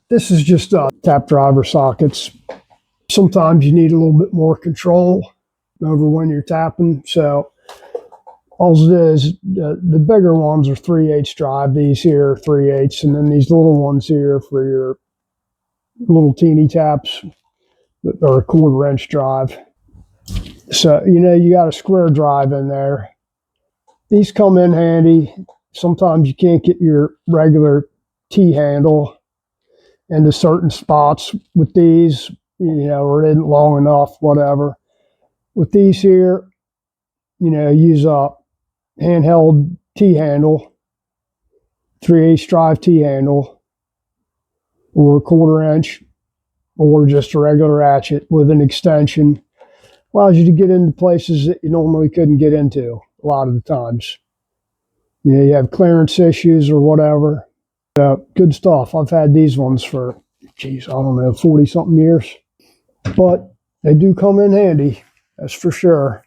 This is just tap driver sockets. Sometimes you need a little bit more control over when you're tapping. So all it is, the bigger ones are 3/8 drive. These here are 3/8, and then these little ones here for your little teeny taps that are a 1/4 inch drive. So, you got a square drive in there. These come in handy. Sometimes you can't get your regular T handle into certain spots with these, or it isn't long enough, whatever. With these here, use a handheld T handle, 3/8 drive T handle, or a 1/4 inch, or just a regular ratchet with an extension. Allows you to get into places that you normally couldn't get into a lot of the times. You have clearance issues or whatever. Good stuff. I've had these ones for, I don't know, 40-something years. But they do come in handy, that's for sure.